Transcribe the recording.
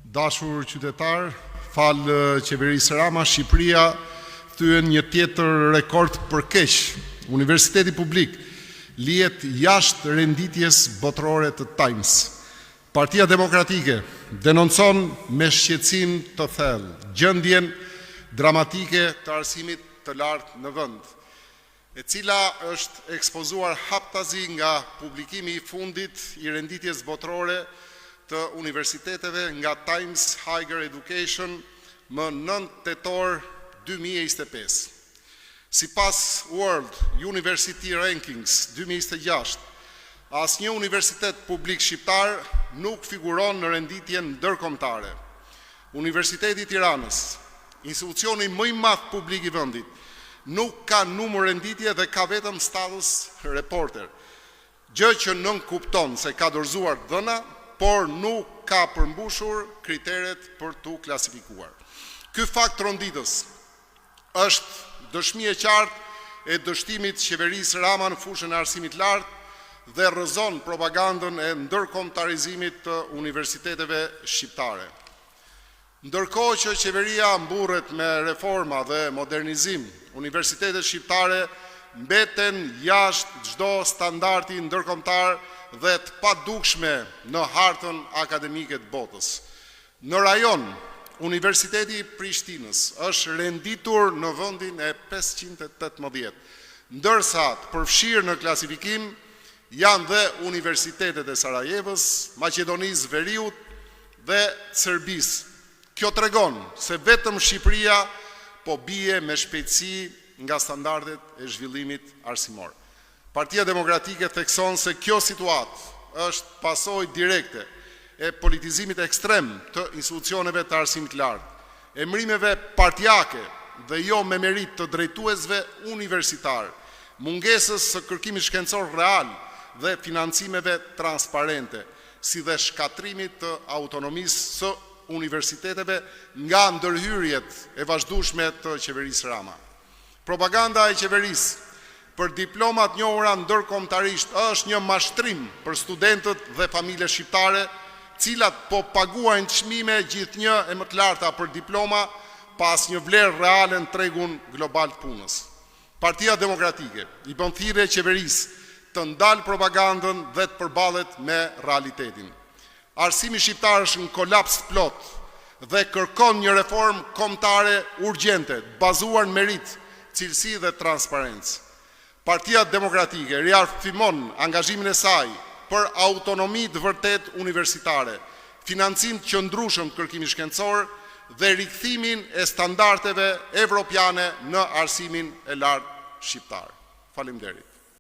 Dashur qytetar, falë qeverisë Rama, Shqipëria thyen një tjetër rekord për keq. Universiteti publik lihet jashtë renditjes botërore të Times. Partia Demokratike denoncon me shqetësim të thellë gjendjen dramatike të arsimit të lartë në vend, e cila është ekspozuar haptazi nga publikimi i fundit i renditjes botërore të universiteteve nga Times Higher Education më 9 tetor 2025. Sipas World University Rankings 2026, asnjë universitet publik shqiptar nuk figuron në renditjen ndërkombëtare. Universiteti i Tiranës, institucioni më i madh publik i vendit, nuk ka numër renditje dhe ka vetëm status reporter, gjë që nënkupton se ka dorëzuar dhëna, por nuk ka përmbushur kriteret për tu klasifikuar. Ky fakt ronditës është dëshmi e qartë e dështimit qeverisë Rama në fushën e arsimit lartë dhe rrëzon propagandën e ndërkombëtarizimit të universiteteve shqiptare. Ndërkohë që qeveria mburret me reforma dhe modernizim, universitetet shqiptare mbeten jashtë çdo standardi ndërkombëtar dhe të padukshme në hartën akademike të botës. Në rajon, Universiteti i Prishtinës është renditur në vendin e 518, ndërsa të përfshirë në klasifikim janë dhe universitetet e Sarajevës, Maqedonisë Veriut dhe Serbisë. Kjo tregon se vetëm Shqipëria po bie me shpejtësi nga standardet e zhvillimit arsimor. Partia Demokratike thekson se kjo situatë është pasojë direkte e politizimit ekstrem të institucioneve të arsimit lartë, emrimeve partijake dhe jo me merit të drejtuesve universitar, mungesës së kërkimit shkencor real dhe financimeve transparente, si dhe shkatrimit të autonomisë së universiteteve nga ndërhyrjet e vazhdueshme të qeverisë Rama. Propaganda e qeverisë për diplomat njohura ndërkombëtarisht është një mashtrim për studentët dhe familje shqiptare, cilat po paguajnë çmime gjithnjë e më të larta për diploma pas një vlerë reale në tregun global të punës. Partia Demokratike i bën thirrje qeverisë të ndalë propagandën dhe të përballet me realitetin. Arsimi shqiptar është në kolaps plot dhe kërkon një reformë kombëtare urgjente, bazuar në merit, cilësi dhe transparencë. Partia Demokratike riafirmon angazhimin e saj për autonomi të vërtet universitare, financim të qëndrueshëm të kërkimit shkencor dhe rikthimin e standardeve evropiane në arsimin e lartë shqiptar. Faleminderit.